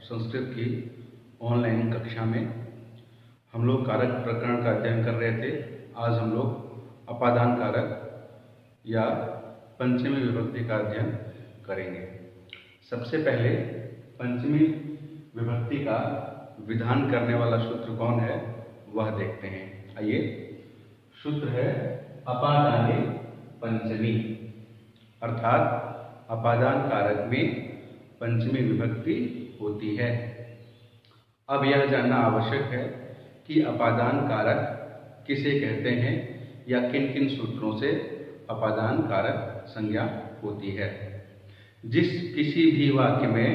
संस्कृत की ऑनलाइन कक्षा में हम लोग कारक प्रकरण का अध्ययन कर रहे थे। आज हम लोग अपादान कारक या पंचमी विभक्ति का अध्ययन करेंगे। सबसे पहले पंचमी विभक्ति का विधान करने वाला सूत्र कौन है वह देखते हैं। आइए, सूत्र है अपादाने पंचमी, अर्थात अपादान कारक में पंचमी विभक्ति होती है। अब यह जानना आवश्यक है कि अपादान कारक किसे कहते हैं या किन किन सूत्रों से अपादान कारक संज्ञा होती है। जिस किसी भी वाक्य में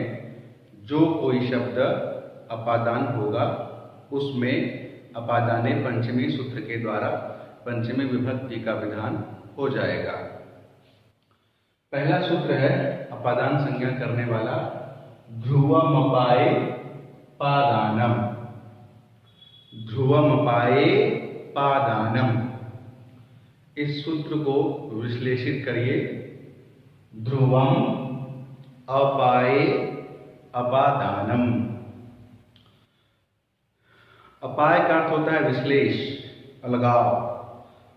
जो कोई शब्द अपादान होगा उसमें अपादाने पंचमी सूत्र के द्वारा पंचमी विभक्ति का विधान हो जाएगा। पहला सूत्र है अपादान संज्ञा करने वाला ध्रुवमपाये पादानम। ध्रुवमपाये पादानम, इस सूत्र को विश्लेषित करिए। ध्रुवम अपाये अपादानम। अपाय का अर्थ होता है विश्लेष, अलगाव।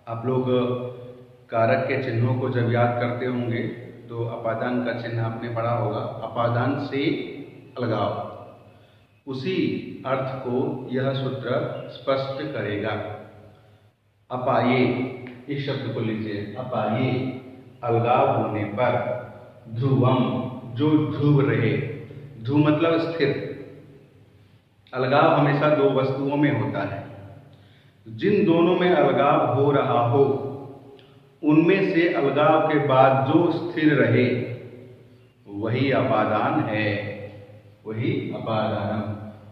आप लोग कारक के चिन्हों को जब याद करते होंगे तो अपादान का चिन्ह आपने पढ़ा होगा, अपादान से अलगाव। उसी अर्थ को यह सूत्र स्पष्ट करेगा। अपाये, इस शब्द को लीजिए, अपाये अलगाव होने पर, ध्रुवम जो ध्रुव रहे, ध्रुव मतलब स्थिर। अलगाव हमेशा दो वस्तुओं में होता है। जिन दोनों में अलगाव हो रहा हो उनमें से अलगाव के बाद जो स्थिर रहे वही अपादान है, वही अपादानम।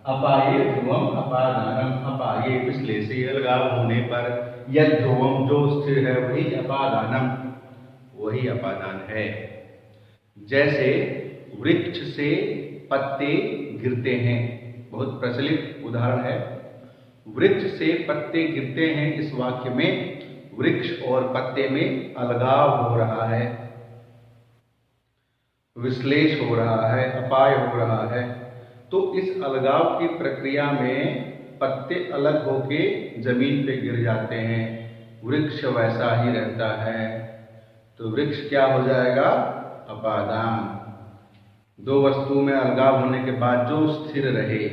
अपाये ध्रुवम अपादानम। अपाये विश्लेषी, अलगाव होने पर, यद ध्रुवम जो स्थिर है वही अपादानम, वही अपादान है। जैसे वृक्ष से पत्ते गिरते हैं, बहुत प्रचलित उदाहरण है। वृक्ष से पत्ते गिरते हैं, इस वाक्य में वृक्ष और पत्ते में अलगाव हो रहा है, विश्लेष हो रहा है, अपाय हो रहा है। तो इस अलगाव की प्रक्रिया में पत्ते अलग होके जमीन पे गिर जाते हैं, वृक्ष वैसा ही रहता है, तो वृक्ष क्या हो जाएगा? अपादान। दो वस्तुओं में अलगाव होने के बाद जो स्थिर रहे,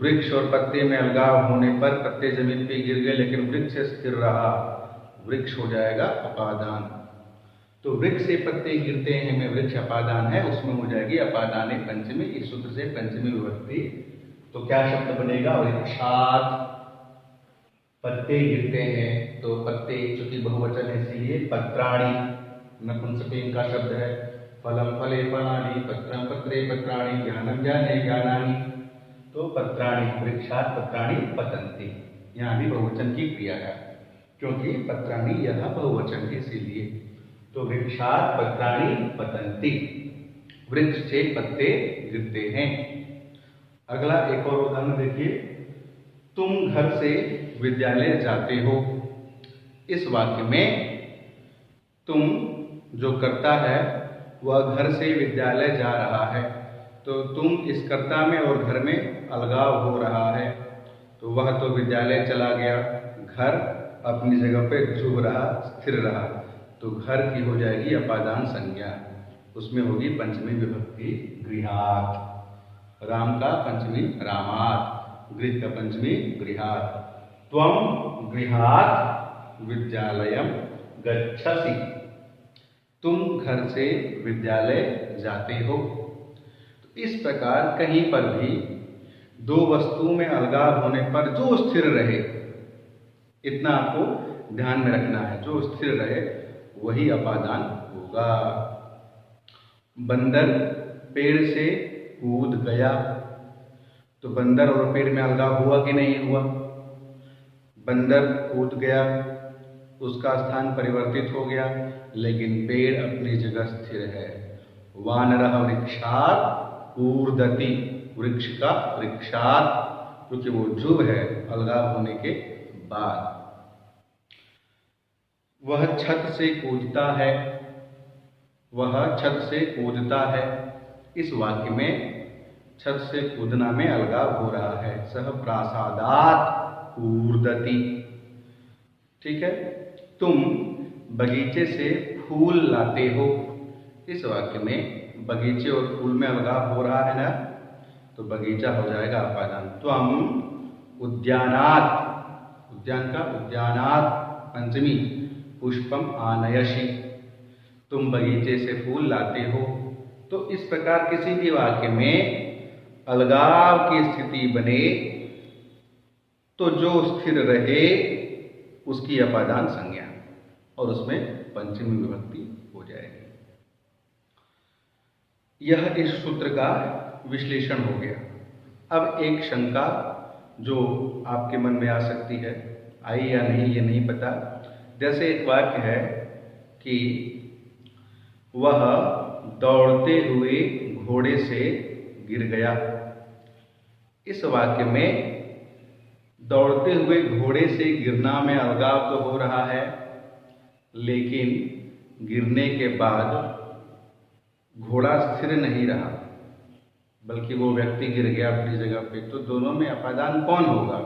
वृक्ष और पत्ते में अलगाव होने पर पत्ते जमीन पे गिर गए लेकिन वृक्ष स्थिर रहा, वृक्ष हो जाएगा अपादान। तो वृक्ष से पत्ते गिरते हैं में वृक्ष अपादान है, उसमें हो जाएगी अपादाने पंचमी। इस सूत्र से पंचमी विभक्ति। तो क्या शब्द बनेगा? वृक्षात। पत्ते गिरते हैं तो पत्ते, चूंकि बहुवचन है इसलिए पत्राणि नपुंसकलिंग का शब्द है। फलम फले फलानि, पत्रम पत्रे पत्राणि, ज्ञानम ज्ञाने ज्ञानानि। तो पत्राणि, वृक्षात पत्राणि पतन्ति। यहाँ भी बहुवचन की क्रिया है क्योंकि पत्राणि यह बहुवचन है इसीलिए। तो वृक्षात पत्राणि पतन्ति, वृक्ष से पत्ते गिरते हैं। अगला एक और उदाहरण देखिए। तुम घर से विद्यालय जाते हो, इस वाक्य में तुम जो कर्ता है वह घर से विद्यालय जा रहा है, तो तुम इस कर्ता में और घर में अलगाव हो रहा है, तो वह तो विद्यालय चला गया, घर अपनी जगह पे ध्रुव रहा, स्थिर रहा, तो घर की हो जाएगी अपादान संज्ञा, उसमें होगी पंचमी विभक्ति गृहात्। राम का पंचमी रामात्, गृह का पंचमी गृहात्। त्वं गृहात् विद्यालयम गच्छसि, तुम घर से विद्यालय जाते हो। तो इस प्रकार कहीं पर भी दो वस्तुओं में अलगाव होने पर जो स्थिर रहे, इतना आपको ध्यान में रखना है, जो स्थिर रहे वही अपादान होगा। बंदर पेड़ से कूद गया, तो बंदर और पेड़ में अलगाव हुआ कि नहीं हुआ? बंदर कूद गया, उसका स्थान परिवर्तित हो गया, लेकिन पेड़ अपनी जगह स्थिर है। वानरः वृक्षात् कूर्दति, वृक्ष का वृक्षात्, क्योंकि वो ध्रुव है अलगाव होने के बाद। वह छत से कूदता है, वह छत से कूदता है, इस वाक्य में छत से कूदना में अलगाव हो रहा है। सह प्रासादात कूर्दति। ठीक है, तुम बगीचे से फूल लाते हो। इस वाक्य में बगीचे और फूल में अलगाव हो रहा है ना, तो बगीचा हो जाएगा अपादान। त्वम उद्यानात्, उद्यान का उद्यानात् पंचमी पुष्पम आनयसि। तुम बगीचे से फूल लाते हो। तो इस प्रकार किसी भी वाक्य में अलगाव की स्थिति बने तो जो स्थिर रहे उसकी अपादान संज्ञा और उसमें पंचमी विभक्ति हो जाएगी। यह इस सूत्र का विश्लेषण हो गया। अब एक शंका जो आपके मन में आ सकती है, आई या नहीं ये नहीं पता। जैसे एक वाक्य है कि वह दौड़ते हुए घोड़े से गिर गया। इस वाक्य में दौड़ते हुए घोड़े से गिरना में अलगाव तो हो रहा है, लेकिन गिरने के बाद घोड़ा स्थिर नहीं रहा बल्कि वो व्यक्ति गिर गया अपनी जगह पे। तो दोनों में अपादान कौन होगा?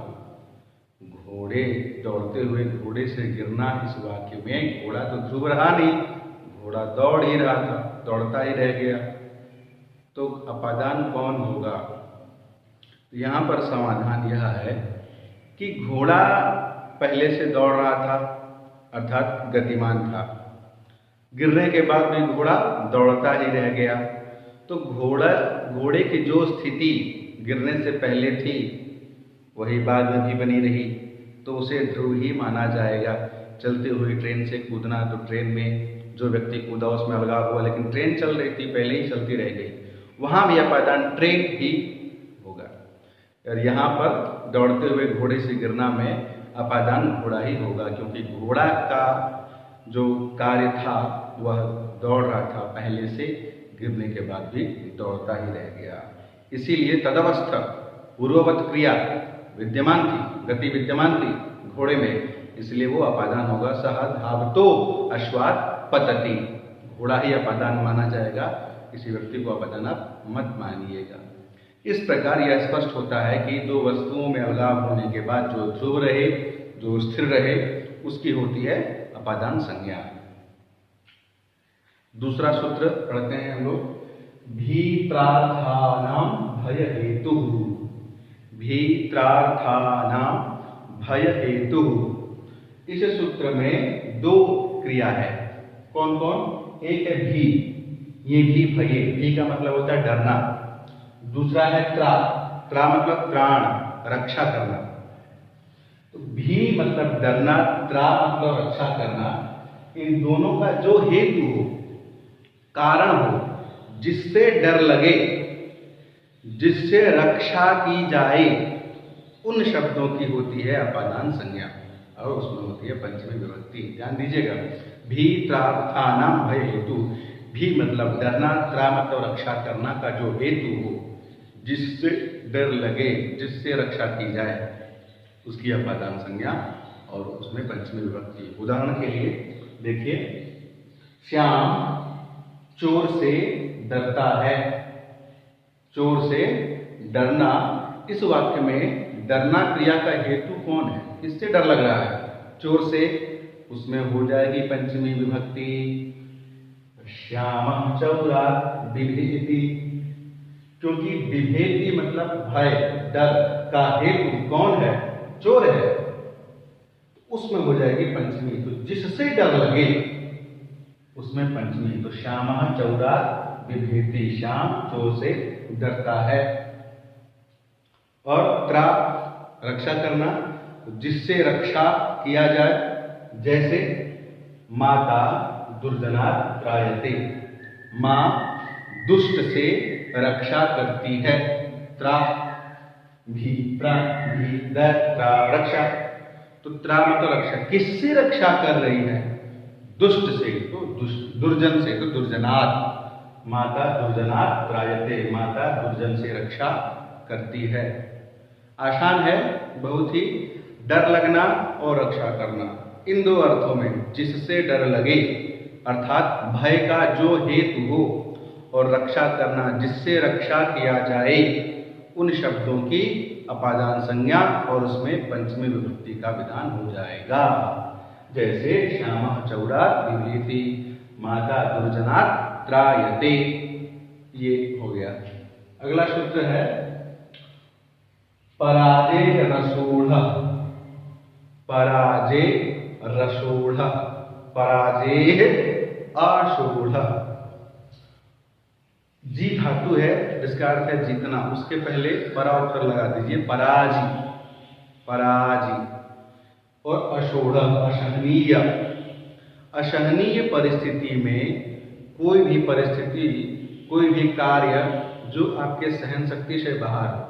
घोड़े, दौड़ते हुए घोड़े से गिरना। इस वाक्य में घोड़ा तो ध्रुव रहा नहीं, घोड़ा दौड़ ही रहा था, दौड़ता ही रह गया। तो अपादान कौन होगा? तो यहाँ पर समाधान यह है कि घोड़ा पहले से दौड़ रहा था अर्थात गतिमान था, गिरने के बाद भी घोड़ा दौड़ता ही रह गया। तो घोड़े की जो स्थिति गिरने से पहले थी वही बाद में भी बनी रही, तो उसे ध्रुव ही माना जाएगा। चलते हुए ट्रेन से कूदना, तो ट्रेन में जो व्यक्ति कूदा उसमें अलगाव हुआ, लेकिन ट्रेन चल रही थी, पहले ही चलती रह गई, वहां भी अपादान ट्रेन ही होगा। और यहाँ पर दौड़ते हुए घोड़े से गिरना में अपादान घोड़ा ही होगा, क्योंकि घोड़ा का जो कार्य था वह दौड़ रहा था पहले से, गिरने के बाद भी दौड़ता ही रह गया। इसीलिए तदवस्थ पूर्ववत क्रिया विद्यमान थी, गति विद्यमान थी घोड़े में, इसलिए वो अपादान होगा। सह धावतो अश्वात् पतति, घोड़ा ही अपादान माना जाएगा, किसी व्यक्ति को अपादान आप मत मानिएगा। इस प्रकार यह स्पष्ट होता है कि दो वस्तुओं में अलगाव होने के बाद जो ध्रुव रहे, जो स्थिर रहे, उसकी होती है अपादान संज्ञा। दूसरा सूत्र पढ़ते हैं हम लोग। भीत्रार्थानां भय हेतु, भीत्रार्थानां भय हेतु। इस सूत्र में दो क्रिया है। कौन कौन? एक है भी, ये भी भये, भी का मतलब होता है डरना। दूसरा है त्रा, त्रा मतलब त्राण, रक्षा करना। तो भी मतलब डरना, त्रा मतलब रक्षा करना। इन दोनों का जो हेतु हो, कारण हो, जिससे डर लगे, जिससे रक्षा की जाए, उन शब्दों की होती है अपादान संज्ञा और उसमें होती है पंचमी विभक्ति। ध्यान दीजिएगा। भी त्रार्थानां भय हेतु, भी मतलब डरना, त्रा मतलब रक्षा करना का जो हेतु हो, जिससे डर लगे, जिससे रक्षा की जाए, उसकी अपादान संज्ञा और उसमें पंचमी विभक्ति। उदाहरण के लिए देखिए, श्याम चोर से डरता है। चोर से डरना, इस वाक्य में डरना क्रिया का हेतु कौन है? किससे डर लग रहा है? चोर से, उसमें हो जाएगी पंचमी विभक्ति। श्यामः चौरात् बिभेति, क्योंकि बिभेति मतलब भय, डर का हेतु कौन है? चोर है, उसमें हो जाएगी पंचमी। तो जिससे डर लगे उसमें पंचमी। तो श्यामः चौरात् बिभेति, श्याम चोर से डरता है। और त्रा रक्षा करना, जिससे रक्षा किया जाए, जैसे माता दुर्जनात् त्रायते, माँ दुष्ट से रक्षा करती है। त्रा भी, त्रा भी, त्रा रक्षा। तो त्रा मतलब रक्षा, किससे रक्षा कर रही है? दुष्ट से, तो दुर्जन से, तो दुर्जनात्, माता दुर्जनात् त्रायते, माता दुर्जन से रक्षा करती है। आसान है बहुत ही, डर लगना और रक्षा करना, इन दो अर्थों में। जिससे डर लगे अर्थात भय का जो हेतु हो और रक्षा करना, जिससे रक्षा किया जाए, उन शब्दों की अपादान संज्ञा और उसमें पंचमी विभक्ति का विधान हो जाएगा। जैसे श्यामः चौरा बिभेति, माता दुर्जनात् त्रायते, ये हो गया। अगला सूत्र है पराजे रसूढ़, पराजे रसूढ़, पराजे आषूढ़। जी धातु है जिसका अर्थ है जीतना, उसके पहले परा उत्तर लगा दीजिए, पराजी, पराजी। और अषूढ़ असहनीय, असहनीय परिस्थिति में कोई भी परिस्थिति, कोई भी कार्य जो आपके सहन शक्ति से बाहर हो,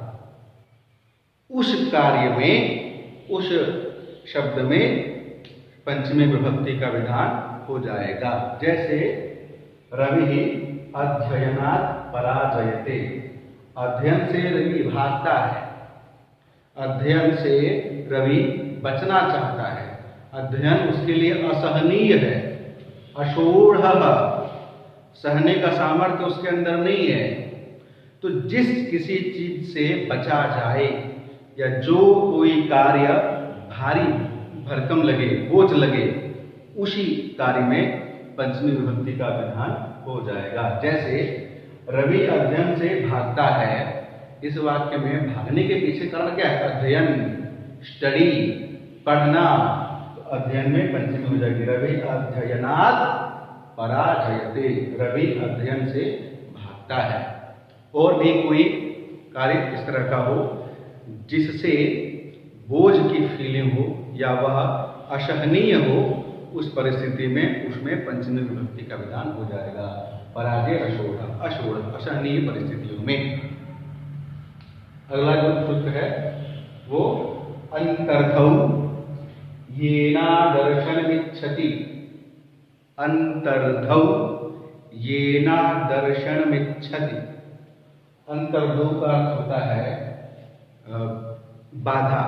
उस कार्य में, उस शब्द में पंचमी विभक्ति का विधान हो जाएगा। जैसे रवि अध्ययनात् पराजयते, अध्ययन से रवि भागता है, अध्ययन से रवि बचना चाहता है, अध्ययन उसके लिए असहनीय है। अषूढ़, सहने का सामर्थ्य उसके अंदर नहीं है। तो जिस किसी चीज से बचा जाए या जो कोई कार्य भारी भरकम लगे, बोझ लगे, उसी कार्य में पंचमी विभक्ति का विधान हो जाएगा। जैसे रवि अध्ययन से भागता है, इस वाक्य में भागने के पीछे कारण क्या है? अध्ययन, स्टडी, पढ़ना। तो अध्ययन में पंचमी हो जाएगी, रवि अध्ययनात् पराजयते, रवि अध्ययन से भागता है। और भी कोई कार्य इस तरह का हो जिससे बोझ की फीलिंग हो या वह असहनीय हो, उस परिस्थिति में उसमें पंचमी विभक्ति का विधान हो जाएगा। पराजय अषूढ़, अषूढ़ असहनीय परिस्थितियों में। अगला जो सूत्र है वो अंतर्धौ येनादर्शनमिच्छति, अंतर्धौ येनादर्शनमिच्छति। अंतर्धौ का अर्थ होता है बाधा,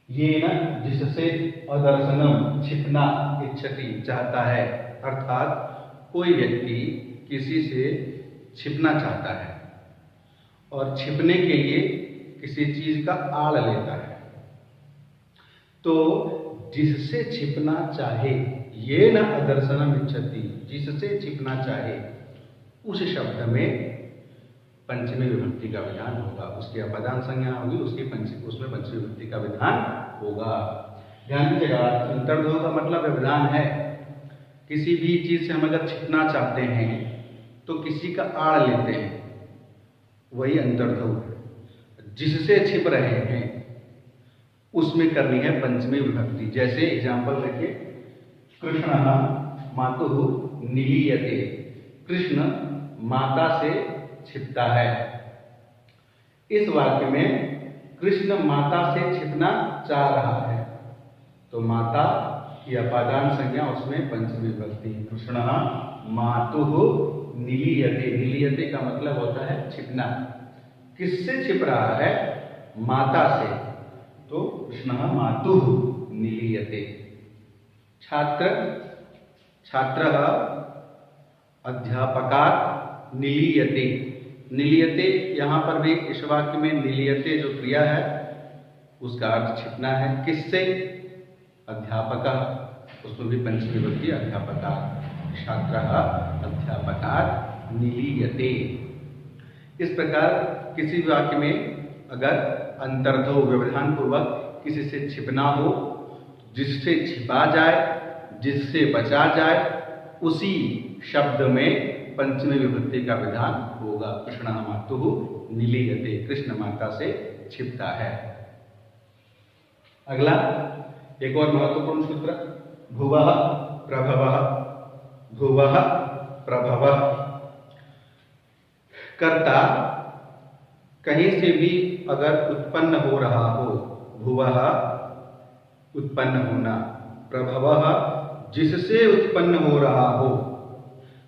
ये न जिससे अदर्शनम छिपना, इच्छति चाहता है, अर्थात कोई व्यक्ति किसी से छिपना चाहता है और छिपने के लिए किसी चीज का आड़ लेता है। तो जिससे छिपना चाहे, ये न अदर्शनम इच्छति, जिससे छिपना चाहे, उस शब्द में पंचमी विभक्ति का विधान होगा। उसकी अपदान संज्ञा होगी, उसमें पंचमी विभक्ति का विधान होगा। ध्यान दीजिएगा, अंतर्धौ का मतलब विधान है। किसी भी चीज से हम अगर छिपना चाहते हैं तो किसी का आड़ लेते हैं, वही अंतर्धौ है। जिससे छिप रहे हैं उसमें करनी है पंचमी विभक्ति। जैसे एग्जाम्पल देखिए, कृष्ण मातुः निलीयते, कृष्ण माता से छिपता है। इस वाक्य में कृष्ण माता से छिपना चाह रहा है, तो माता की अपादान संज्ञा, उसमें पंचमी विभक्ति। कृष्ण मातुः निलीयते, निलीयते का मतलब होता है छिपना। किससे छिप रहा है? माता से, तो कृष्ण मातुः निलीयते। छात्र, छात्रः अध्यापकात् निलीयते, निलीयते यहाँ पर भी इस वाक्य में निलीयते जो क्रिया है उसका अर्थ छिपना है। किससे? अध्यापकः, उसमें भी पंचमी विभक्ति अध्यापकात्, छात्रः अध्यापकात् निलीयते। इस प्रकार किसी भी वाक्य में अगर अंतर्धौ व्यवधान पूर्वक किसी से छिपना हो, जिससे छिपा जाए, जिससे बचा जाए, उसी शब्द में पंचमी विभक्ति का विधान होगा। कृष्ण मातुः निलीयते, कृष्ण माता से छिपता है। अगला एक और महत्वपूर्ण सूत्र, भुवः प्रभवः, भुवः प्रभवः। कर्ता कहीं से भी अगर उत्पन्न हो रहा हो, भुवः उत्पन्न होना, प्रभवः जिससे उत्पन्न हो रहा हो,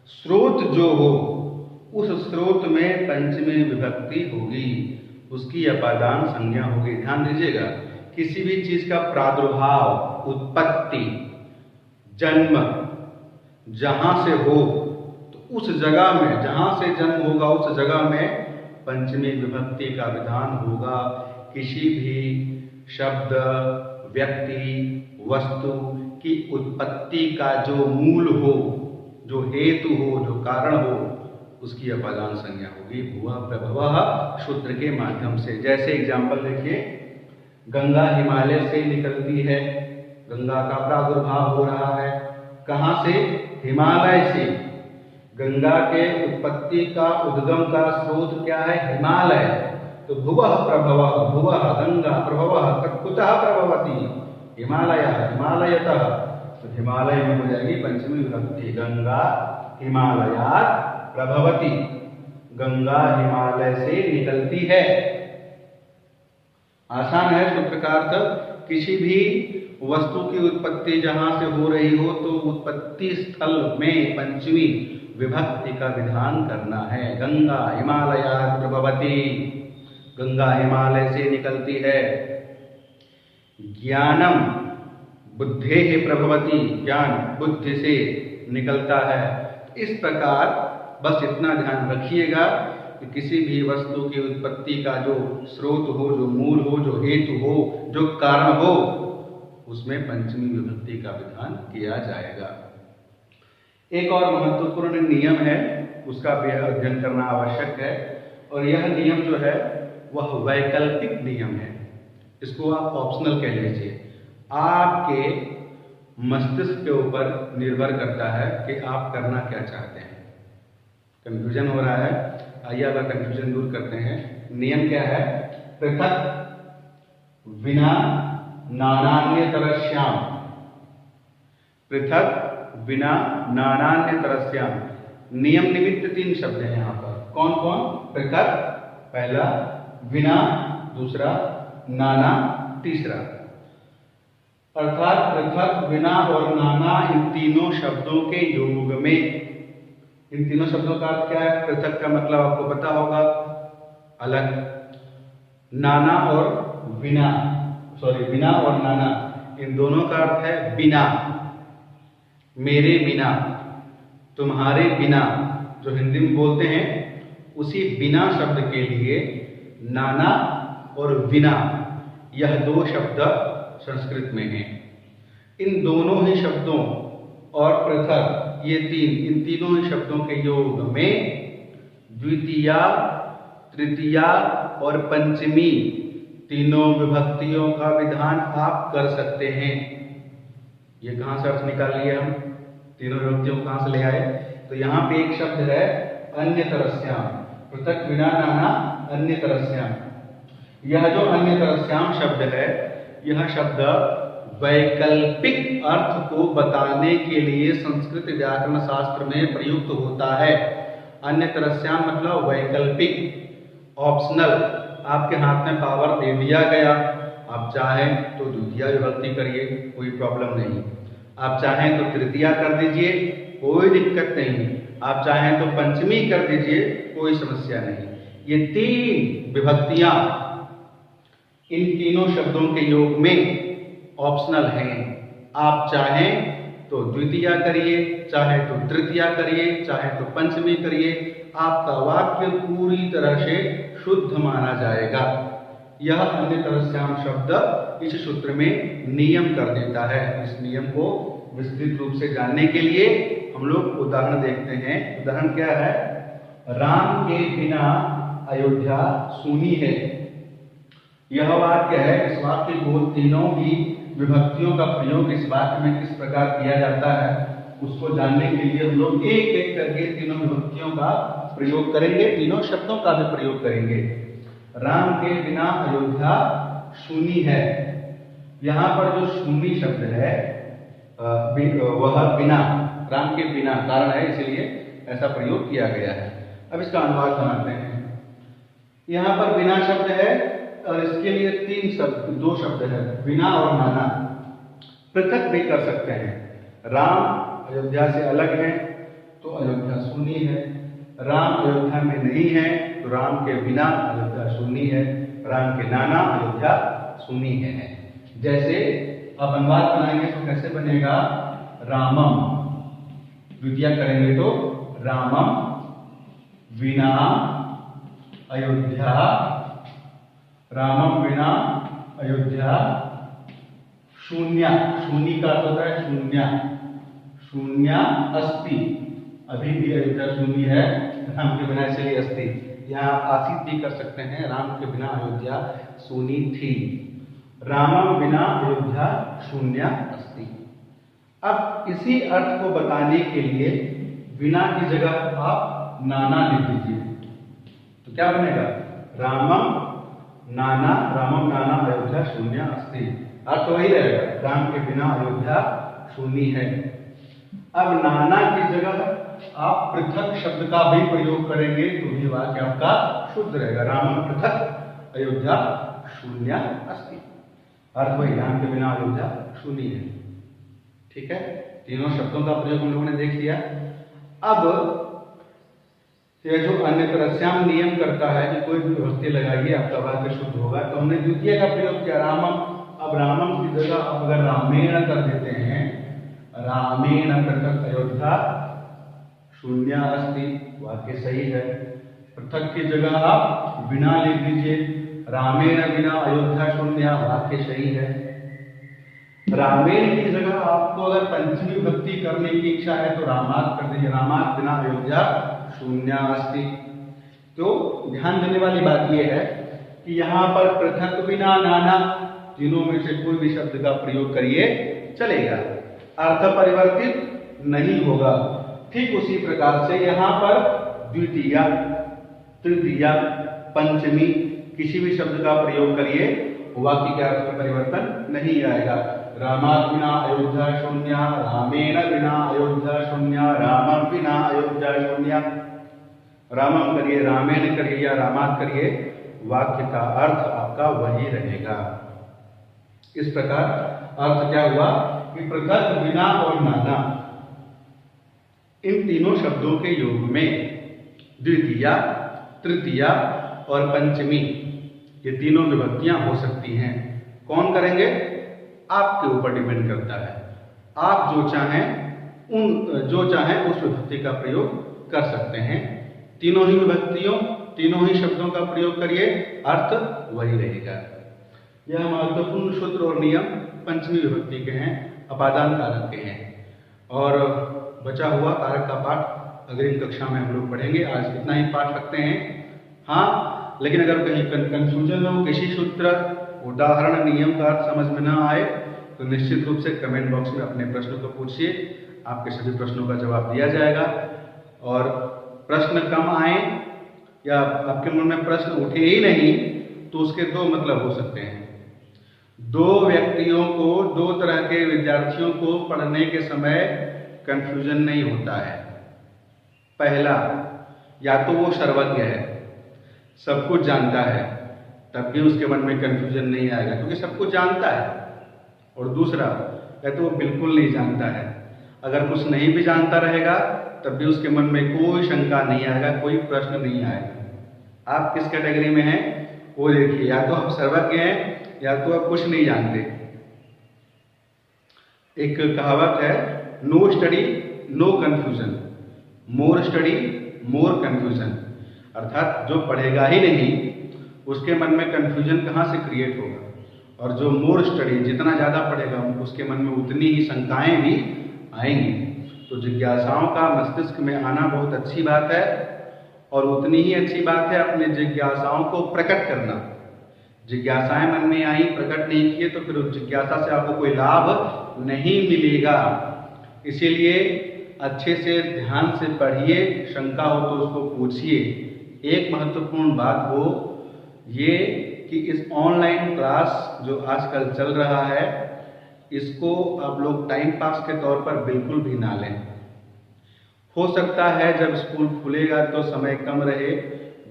स्रोत जो हो, उस स्रोत में पंचमी विभक्ति होगी, उसकी अपादान संज्ञा होगी। ध्यान दीजिएगा, किसी भी चीज का प्रादुर्भाव, उत्पत्ति, जन्म जहां से हो, तो उस जगह में जहाँ से जन्म होगा उस जगह में पंचमी विभक्ति का विधान होगा। किसी भी शब्द, व्यक्ति, वस्तु की उत्पत्ति का जो मूल हो, जो हेतु हो, जो कारण हो, उसकी अपादान संज्ञा होगी भुवः प्रभवः सूत्र के माध्यम से। जैसे एग्जाम्पल देखिए, गंगा हिमालय से निकलती है, गंगा का प्रादुर्भाव हो रहा है। कहाँ से? हिमालय से। गंगा के उत्पत्ति का, उद्गम का स्रोत क्या है? हिमालय। तो भुवः प्रभवः, भुवः गंगा, प्रभवः कुतः प्रभवती? हिमालय, हिमालयतः। तो हिमालय में हो जाएगी पंचमी विभक्ति, गंगा हिमालयात् प्रभवती। गंगा हिमालय से निकलती है। आसान है सूत्र का अर्थ। किसी भी वस्तु की उत्पत्ति जहां से हो रही हो तो उत्पत्ति स्थल में पंचमी विभक्ति का विधान करना है। गंगा हिमालयात् प्रभवती, गंगा हिमालय से निकलती है। ज्ञानम बुद्धेः प्रभवती, ज्ञान बुद्धि से निकलता है। इस प्रकार बस इतना ध्यान रखिएगा कि किसी भी वस्तु की उत्पत्ति का जो स्रोत हो, जो मूल हो, जो हेतु हो, जो कारण हो, उसमें पंचमी विभक्ति का विधान किया जाएगा। एक और महत्वपूर्ण नियम है, उसका भी अध्ययन करना आवश्यक है, और यह नियम जो है वह वैकल्पिक नियम है। इसको आप ऑप्शनल कह लीजिए। आपके मस्तिष्क के ऊपर निर्भर करता है कि आप करना क्या चाहते हैं। कंफ्यूजन हो रहा है, आइए अब कंफ्यूजन दूर करते हैं। नियम क्या है? पृथक विना नानान्यतरस्याम, पृथक बिना नानान्यतरस्याम। नियम निमित्त 3 शब्द हैं यहाँ पर। कौन कौन? पृथक पहला, विना दूसरा, नाना तीसरा। अर्थात पृथक, बिना और नाना, इन तीनों शब्दों के योग में, इन तीनों शब्दों का अर्थ क्या है? पृथक का मतलब आपको पता होगा, अलग। नाना और बिना, बिना और नाना, इन दोनों का अर्थ है बिना, मेरे बिना, तुम्हारे बिना, जो हिंदी में बोलते हैं। उसी बिना शब्द के लिए नाना और बिना, यह 2 शब्द संस्कृत में हैं। इन दोनों ही शब्दों और पृथक, ये इन तीनों ही शब्दों के योग में द्वितीया, तृतीया और पंचमी तीनों विभक्तियों का विधान आप कर सकते हैं। ये कहाँ से अर्थ निकाल लिए हम? तीनों विभक्तियों को कहाँ से ले आए? तो यहाँ पे एक शब्द है अन्यतरस्याम, पृथक बिना नाना अन्यतरस्याम। यह जो अन्यतरस्याम शब्द है, यह शब्द वैकल्पिक अर्थ को बताने के लिए संस्कृत व्याकरण शास्त्र में प्रयुक्त होता है। अन्यतरस्याम मतलब वैकल्पिक, ऑप्शनल। आपके हाथ में पावर दे दिया गया, आप चाहें तो द्वितीया विभक्ति करिए, कोई प्रॉब्लम नहीं। आप चाहें तो तृतीया कर दीजिए, कोई दिक्कत नहीं। आप चाहें तो पंचमी कर दीजिए, कोई समस्या नहीं। ये 3 विभक्तियां इन तीनों शब्दों के योग में ऑप्शनल हैं। आप चाहें तो द्वितीया करिए, चाहे तो तृतीया करिए, चाहे तो पंचमी करिए, आपका वाक्य पूरी तरह से शुद्ध माना जाएगा। यह अन्यतरस्याम शब्द इस सूत्र में नियम कर देता है। इस नियम को विस्तृत रूप से जानने के लिए हम लोग उदाहरण देखते हैं। उदाहरण क्या है? राम के बिना अयोध्या सूनी है। यह वाक्य है। इस वाक्य को तीनों ही विभक्तियों का प्रयोग इस वाक्य में किस प्रकार किया जाता है, उसको जानने के लिए हम लोग एक एक करके तीनों विभक्तियों का प्रयोग करेंगे, तीनों शब्दों का भी प्रयोग करेंगे। राम के बिना अयोध्या सूनी है। यहाँ पर जो सूनी शब्द है वह बिना, राम के बिना कारण है, इसलिए ऐसा प्रयोग किया गया है। अब इसका अनुवाद बनाते हैं। यहाँ पर बिना शब्द है और इसके लिए 3 शब्द, 2 शब्द है, बिना और नाना। पृथक भी कर सकते हैं। राम अयोध्या से अलग है तो अयोध्या सूनी है। राम अयोध्या में नहीं है तो राम के बिना अयोध्या सूनी है। राम के नाना अयोध्या सूनी है। जैसे आप अनुवाद बनाएंगे तो कैसे बनेगा? रामम, द्वितीया करेंगे तो रामम विना अयोध्या, रामम विना अयोध्या शून्य, शून्य का होता है शून्य, शून्य अस्ति, अभी भी अयोध्या शून्य है, राम के बिना इसलिए अस्ति। यहाँ आसित भी कर सकते हैं, राम के बिना अयोध्या शून्य थी। रामम बिना अयोध्या शून्य अस्ति। अब इसी अर्थ को बताने के लिए बिना की जगह आप नाना लिख दीजिए, तो क्या बनेगा? रामम नाना, रामम नाना अयोध्या शून्य अस्ति। अर्थ वही रहेगा, राम के बिना अयोध्या शून्य है। अब नाना की जगह आप पृथक शब्द का भी प्रयोग करेंगे तो भी वाक्य आपका शुद्ध रहेगा। रामम पृथक अयोध्या शून्य अस्ति। अर्थ वही, राम के बिना अयोध्या शून्य है। ठीक है, तीनों शब्दों का प्रयोग हम लोगों ने देख लिया। अब ये जो अन्य तरस्याम नियम करता है कि कोई भी विभक्ति लगाइए आपका वाक्य शुद्ध होगा, तो हमने द्वितीय का प्रयोग किया रामम। अब रामम की जगह आप अगर रामेण कर देते हैं, रामेण पृथक अयोध्या शून्य अस्ति, वाक्य सही है। पृथक की जगह आप बिना लिख दीजिए, रामेण बिना अयोध्या शून्य, वाक्य सही है। रामेण की जगह आपको अगर पंचमी विभक्ति करने की इच्छा है तो रामात कर दीजिए, रामात बिना अयोध्या शून्य अस्ति। तो ध्यान देने वाली बात यह है कि यहाँ पर पृथक बिना नाना तीनों में से कोई भी शब्द का प्रयोग करिए चलेगा, अर्थ परिवर्तित नहीं होगा। ठीक उसी प्रकार से यहाँ पर द्वितीया, तृतीया, पंचमी किसी भी शब्द का प्रयोग करिए, वाक्य के अर्थ में परिवर्तन नहीं आएगा। रामात बिना अयोध्या शून्य, रामेण बिना अयोध्या शून्य, रामम बिना अयोध्या शून्य। रामम करिए, रामेण करिए या रामात करिए, वाक्य का अर्थ आपका वही रहेगा। इस प्रकार अर्थ क्या हुआ कि पृथक, बिना और नाना इन तीनों शब्दों के योग में द्वितीया, तृतीया और पंचमी ये तीनों विभक्तियां हो सकती हैं। कौन करेंगे? आपके ऊपर डिपेंड करता है। आप जो चाहें उस विभक्ति का प्रयोग कर सकते हैं। तीनों ही विभक्तियों, तीनों ही शब्दों का प्रयोग करिए, अर्थ वही रहेगा। यह महत्वपूर्ण सूत्र और नियम पंचमी विभक्ति के हैं, अपादान कारक के हैं। और बचा हुआ कारक का पाठ अगली कक्षा में हम लोग पढ़ेंगे। आज इतना ही पाठ रखते हैं। हाँ, लेकिन अगर कहीं कंफ्यूजन हो, किसी सूत्र, उदाहरण, नियम का अर्थ समझ में ना आए तो निश्चित रूप से कमेंट बॉक्स में अपने प्रश्नों को पूछिए, आपके सभी प्रश्नों का जवाब दिया जाएगा। और प्रश्न कम आए या आपके मन में प्रश्न उठे ही नहीं तो उसके दो मतलब हो सकते हैं। दो व्यक्तियों को, दो तरह के विद्यार्थियों को पढ़ने के समय कंफ्यूजन नहीं होता है। पहला, या तो वो सर्वज्ञ है, सब कुछ जानता है, तब भी उसके मन में कंफ्यूजन नहीं आएगा क्योंकि सब कुछ जानता है। और दूसरा, या तो वो बिल्कुल नहीं जानता है, अगर कुछ नहीं भी जानता रहेगा तब भी उसके मन में कोई शंका नहीं आएगा, कोई प्रश्न नहीं आएगा। आप किस कैटेगरी में हैं वो देखिए, या तो आप सर्वज्ञ हैं या तो आप कुछ नहीं जानते। एक कहावत है, no study no confusion, more study more confusion. अर्थात जो पढ़ेगा ही नहीं उसके मन में कंफ्यूजन कहाँ से क्रिएट होगा, और जो मोर स्टडी, जितना ज़्यादा पढ़ेगा उसके मन में उतनी ही शंकाएं भी आएंगी। तो जिज्ञासाओं का मस्तिष्क में आना बहुत अच्छी बात है, और उतनी ही अच्छी बात है अपने जिज्ञासाओं को प्रकट करना। जिज्ञासाएं मन में आई, प्रकट नहीं किए तो फिर उस जिज्ञासा से आपको कोई लाभ नहीं मिलेगा। इसीलिए अच्छे से ध्यान से पढ़िए, शंका हो तो उसको पूछिए। एक महत्वपूर्ण बात हो ये कि इस ऑनलाइन क्लास जो आजकल चल रहा है, इसको आप लोग टाइम पास के तौर पर बिल्कुल भी ना लें। हो सकता है जब स्कूल खुलेगा तो समय कम रहे,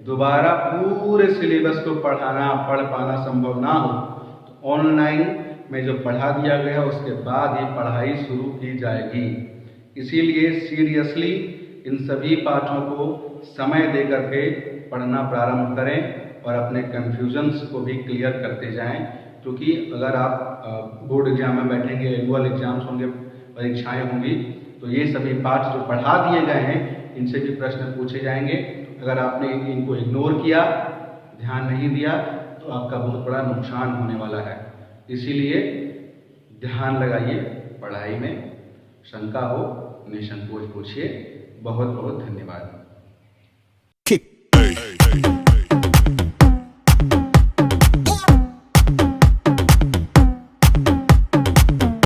दोबारा पूरे सिलेबस को पढ़ पाना संभव ना हो, तो ऑनलाइन में जो पढ़ा दिया गया उसके बाद ही पढ़ाई शुरू की जाएगी। इसीलिए सीरियसली इन सभी पाठों को समय दे करके पढ़ना प्रारंभ करें और अपने कन्फ्यूजन्स को भी क्लियर करते जाएं, क्योंकि अगर आप बोर्ड एग्जाम में बैठेंगे, एनुअल एग्जाम्स होंगे, परीक्षाएं होंगी, तो ये सभी पाठ जो पढ़ा दिए गए हैं इनसे भी प्रश्न पूछे जाएंगे। अगर आपने इनको इग्नोर किया, ध्यान नहीं दिया, तो आपका बहुत बड़ा नुकसान होने वाला है। इसीलिए ध्यान लगाइए पढ़ाई में। शंका हो निसंकोच पूछिए। बहुत बहुत धन्यवाद।